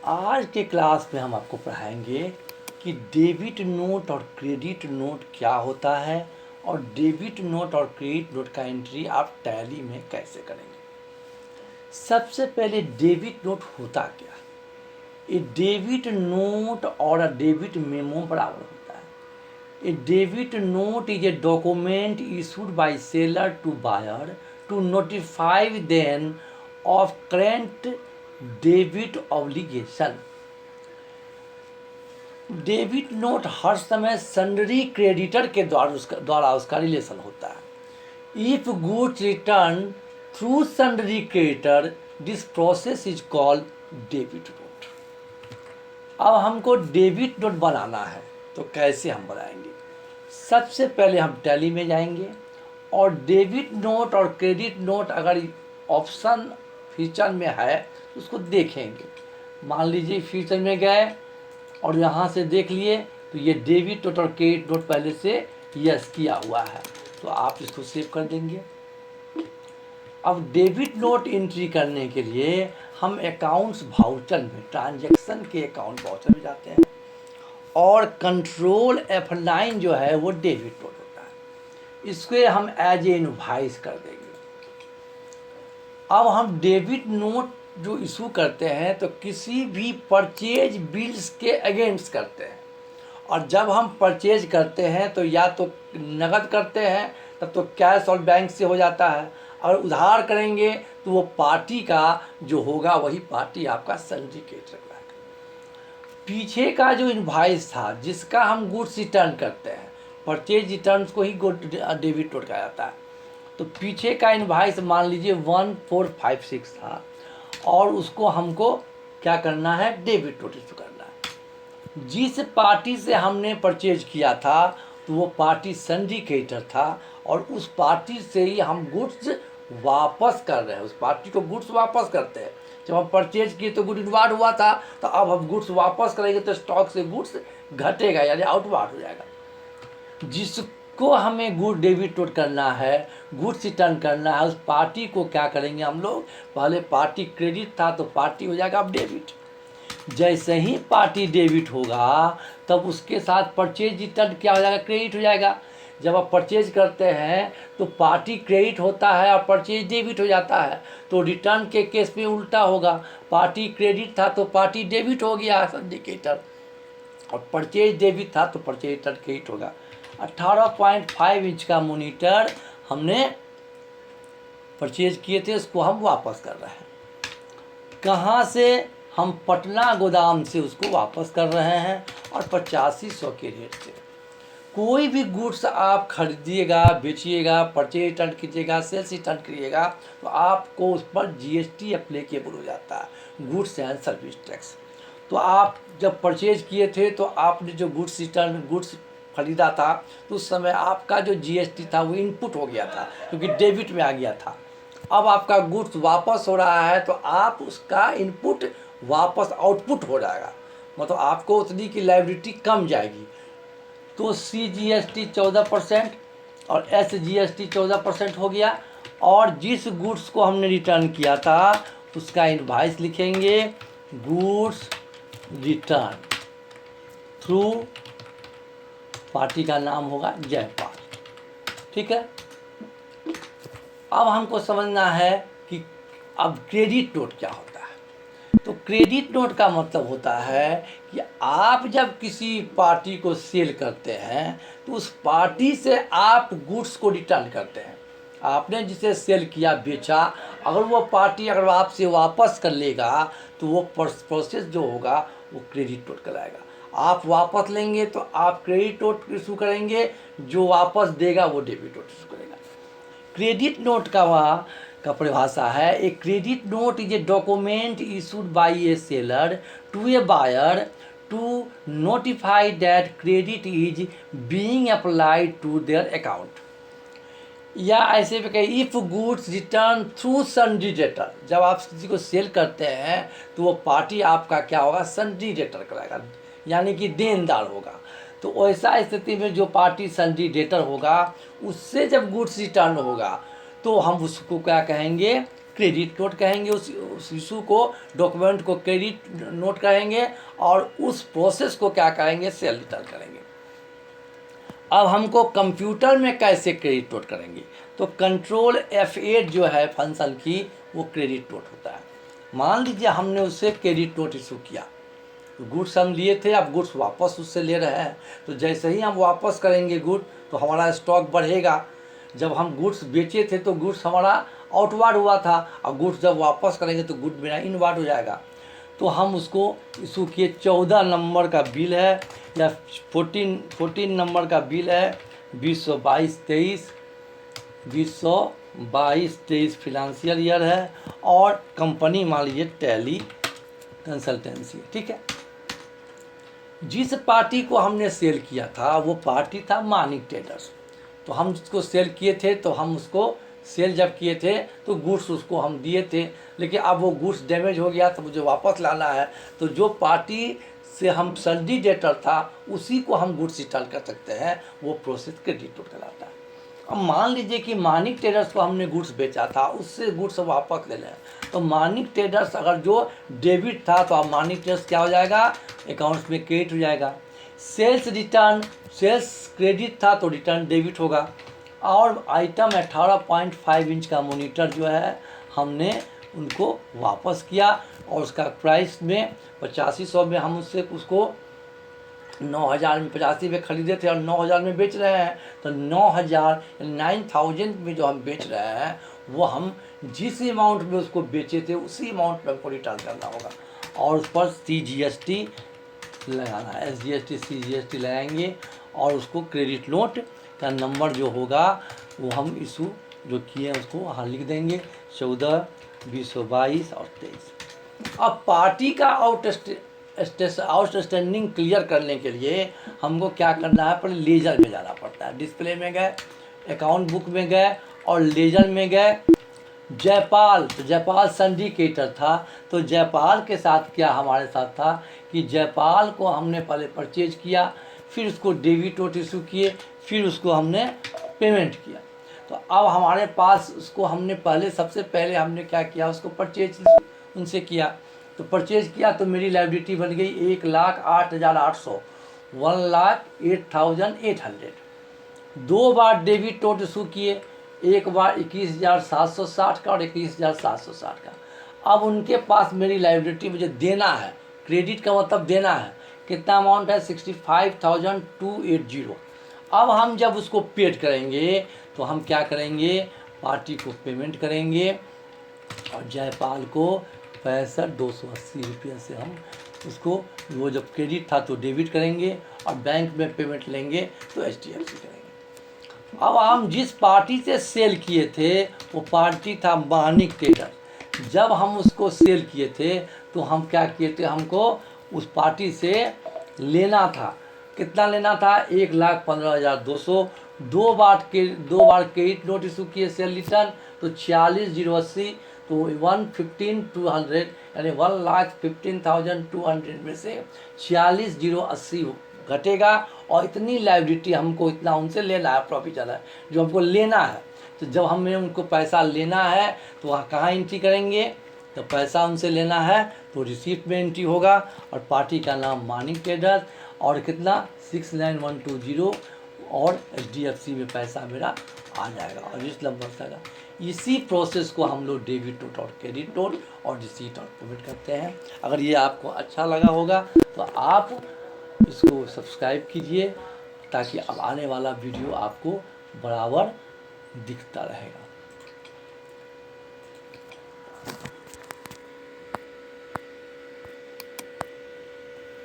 आज के क्लास में हम आपको पढ़ाएंगे कि डेबिट नोट और क्रेडिट नोट क्या होता है और डेबिट नोट और क्रेडिट नोट का एंट्री आप टैली में कैसे करेंगे। सबसे पहले डेबिट नोट होता क्या है। ए डेबिट नोट और अ डेबिट मेमो बराबर होता है। A debit note is a document issued by seller to buyer to notify then of current debit obligation. Debit note हर समय सन्डरी क्रेडिटर के द्वारा उसका रिलेशन होता है। If goods return through sundry creditor this process is called debit note. अब हमको debit note बनाना है तो कैसे हम बनाएंगे। सबसे पहले हम टैली में जाएंगे और डेबिट नोट और क्रेडिट नोट अगर ऑप्शन फीचर में है तो उसको देखेंगे। मान लीजिए फीचर में गए और यहाँ से देख लिए तो ये डेबिट नोट और क्रेडिट नोट पहले से यस किया हुआ है तो आप इसको सेव कर देंगे। अब डेबिट नोट एंट्री करने के लिए हम अकाउंट्स वाउचर में ट्रांजैक्शन के अकाउंट वाउचर में जाते हैं और कंट्रोल F9 जो है वो डेबिट नोट होता है, इसको हम एज ए इनवॉइस कर देंगे। अब हम डेबिट नोट जो इशू करते हैं तो किसी भी परचेज बिल्स के अगेंस्ट करते हैं और जब हम परचेज करते हैं तो या तो नकद करते हैं तब तो कैश और बैंक से हो जाता है, और उधार करेंगे तो वो पार्टी का जो होगा वही पार्टी आपका सिंडिकेट रखा है। पीछे का जो इनवॉइस था जिसका हम गुड्स रिटर्न करते हैं, परचेज रिटर्न को ही डेबिट नोट कहा जाता है, तो पीछे का इनवॉइस मान लीजिए 1456 था और उसको हमको क्या करना है, डेबिट नोट इशू करना है। जिस पार्टी से हमने परचेज किया था तो वो पार्टी सिंडिकेटर था और उस पार्टी से ही हम गुड्स वापस कर रहे हैं, उस पार्टी को गुड्स वापस करते हैं। जब हम परचेज किए तो गुड इनवार्ड हुआ था तो अब हम गुड्स वापस करेंगे तो स्टॉक से गुड्स घटेगा यानी आउटवार्ड हो जाएगा। जिसको हमें गुड डेबिट नोट करना है, गुड्स रिटर्न करना है, उस पार्टी को क्या करेंगे हम लोग, पहले पार्टी क्रेडिट था तो पार्टी हो जाएगा अब डेबिट। जैसे ही पार्टी डेबिट होगा तब उसके साथ परचेज रिटर्न क्या हो जाएगा, क्रेडिट हो जाएगा। जब आप परचेज करते हैं तो पार्टी क्रेडिट होता है और परचेज डेबिट हो जाता है, तो रिटर्न के केस में उल्टा होगा, पार्टी क्रेडिट था तो पार्टी डेबिट हो गया सिंडिकेटर और परचेज डेबिट था तो परचेज रिटर्न क्रेडिट होगा। 18.5 इंच का मॉनिटर हमने परचेज किए थे, उसको हम वापस कर रहे हैं। कहाँ से, हम पटना गोदाम से उसको वापस कर रहे हैं और 8500 के रेट से। कोई भी गुड्स आप खरीदिएगा, बेचिएगा, परचेज रिटर्न कीजिएगा, सेल्स रिटर्न करिएगा तो आपको उस पर GST एप्लीकेबल हो जाता है, गुड्स एंड सर्विस टैक्स। तो आप जब परचेज किए थे तो आपने जो गुड्स खरीदा था तो उस समय आपका जो GST था वो इनपुट हो गया था क्योंकि डेबिट में आ गया था। अब आपका गुड्स वापस हो रहा है तो आप उसका इनपुट वापस आउटपुट हो जाएगा, मतलब आपको उतनी की लायबिलिटी कम जाएगी। तो CGST 14% और SGST 14% हो गया और जिस गुड्स को हमने रिटर्न किया था उसका इनवॉइस लिखेंगे, गुड्स रिटर्न थ्रू, पार्टी का नाम होगा जयपाल। ठीक है। अब हमको समझना है कि अब क्रेडिट नोट क्या होता है। तो क्रेडिट नोट का मतलब होता है कि आप जब किसी पार्टी को सेल करते हैं तो उस पार्टी से आप गुड्स को रिटर्न करते हैं। आपने जिसे सेल किया, बेचा, अगर वो पार्टी अगर आपसे वापस कर लेगा तो वो प्रोसेस जो होगा वो क्रेडिट नोट कहलाएगा। आप वापस लेंगे तो आप क्रेडिट नोट इशू करेंगे, जो वापस देगा वो डेबिट नोट इशू करेगा। क्रेडिट नोट का परिभाषा है, a credit note is a document issued by a seller to a buyer to notify that credit is being applied to their account. या ऐसे भी कहीं, if goods return through sundry debtor, जब आप किसी को सेल करते हैं तो वो पार्टी आपका क्या होगा, सन्डी डेटर कराएगा यानी कि देनदार होगा। तो ऐसा स्थिति में जो पार्टी सन्डी डेटर होगा उससे जब गुड्स रिटर्न होगा तो हम उसको क्या कहेंगे, क्रेडिट नोट कहेंगे, उस इशू को, डॉक्यूमेंट को क्रेडिट नोट कहेंगे, और उस प्रोसेस को क्या कहेंगे, सेल रिटर्न करेंगे। अब हमको कंप्यूटर में कैसे क्रेडिट नोट करेंगे, तो कंट्रोल F8 जो है फंक्शन की, वो क्रेडिट नोट होता है। मान लीजिए हमने उससे क्रेडिट नोट इशू किया, तो गुड्स हम लिए थे, अब गुड्स वापस उससे ले रहे हैं, तो जैसे ही हम वापस करेंगे गुड, तो हमारा स्टॉक बढ़ेगा। जब हम गुड्स बेचे थे तो गुड्स हमारा आउटवार्ड हुआ था, और गुड्स जब वापस करेंगे तो गुड मेरा इनवार्ड हो जाएगा। तो हम उसको इशू किए, 14 नंबर का बिल है या 14 नंबर का बिल है, 2022-23 फिनेंशियल ईयर है, और कंपनी मान लीजिए टैली कंसल्टेंसी, ठीक है। जिस पार्टी को हमने सेल किया था वो पार्टी था मानिक ट्रेडर्स। तो हम उसको सेल किए थे, तो हम उसको सेल जब किए थे तो गुड्स उसको हम दिए थे, लेकिन अब वो गुड्स डैमेज हो गया तो मुझे वापस लाना है। तो जो पार्टी से हम सल्डी डेटर था उसी को हम गुड्स रिटर्न कर सकते हैं, वो प्रोसेस क्रेडिट नोट कहलाता है। अब मान लीजिए कि मानिक ट्रेडर्स को हमने गुड्स बेचा था, उससे गुड्स वापस ले लें, तो मानिक ट्रेडर्स अगर जो डेबिट था तो अब मानिक ट्रेडर्स क्या हो जाएगा, अकाउंट्स में क्रेडिट हो जाएगा। सेल्स रिटर्न, सेल्स क्रेडिट था तो रिटर्न डेबिट होगा। और आइटम 18.5 इंच का मोनीटर जो है हमने उनको वापस किया, और उसका प्राइस में 8500 में हम उसको 9000 में 85 में ख़रीदे थे और 9000 में बेच रहे हैं। तो 9000 में जो हम बेच रहे हैं वो हम जिस अमाउंट में उसको बेचे थे उसी अमाउंट में हमको रिटर्न करना होगा, और उस पर CGST लगाना है, SGST CGST लगाएंगे, और उसको क्रेडिट नोट का नंबर जो होगा वो हम इशू जो किए हैं उसको वहाँ लिख देंगे, 14, 2022 और 23। अब पार्टी का आउटस्टैंडिंग क्लियर करने के लिए हमको क्या करना है, पहले लेजर में जाना पड़ता है। डिस्प्ले में गए, अकाउंट बुक में गए, और लेजर में गए। जयपाल, तो जयपाल सिंडिकेटर था, तो जयपाल के साथ क्या हमारे साथ था कि जयपाल को हमने पहले परचेज किया, फिर उसको डेबिट नोट इशू किए, फिर उसको हमने पेमेंट किया। तो अब हमारे पास उसको हमने पहले, सबसे पहले हमने क्या किया, उसको परचेज उनसे किया। तो परचेज किया तो मेरी लायबिलिटी बन गई 1,08,800, 1,08,800। 2 बार डेबिट नोट इशू किए, एक बार 21,760 का और 21,760 का। अब उनके पास मेरी लायबिलिटी मुझे देना है, क्रेडिट का मतलब देना है, कितना अमाउंट है, 65,280। अब हम जब उसको पेड करेंगे तो हम क्या करेंगे, पार्टी को पेमेंट करेंगे, और जयपाल को 65,280 रुपये से हम उसको, वो जब क्रेडिट था तो डेबिट करेंगे, और बैंक में पेमेंट लेंगे तो HDFC करेंगे। अब हम जिस पार्टी से सेल किए थे वो पार्टी था मानिक ट्रेडर। जब हम उसको सेल किए थे तो हम क्या किए थे, हमको उस पार्टी से लेना था, कितना लेना था, 1,15,200। 2 बार क्रेडिट नोट इशू किए सेल रिटर्न, तो 46,080, तो 115,200 यानी 1,15,200 में से 46,080 घटेगा, और इतनी लायबिलिटी हमको, इतना उनसे लेना है, प्रोविजन है जो हमको लेना है। तो जब हमें उनको पैसा लेना है तो वहाँ कहाँ एंट्री करेंगे, तो पैसा उनसे लेना है तो रिसीप्ट में एंट्री होगा, और पार्टी का नाम मानिक ट्रेडर्स, और कितना 69120, और HDFC में पैसा मेरा आ जाएगा, और इस नंबर से आएगा। इसी प्रोसेस को हम लोग डेबिट नोट और क्रेडिट नोट और रिसीट और पेमेंट करते हैं। अगर ये आपको अच्छा लगा होगा तो आप इसको सब्सक्राइब कीजिए, ताकि अब आने वाला वीडियो आपको बराबर दिखता रहेगा।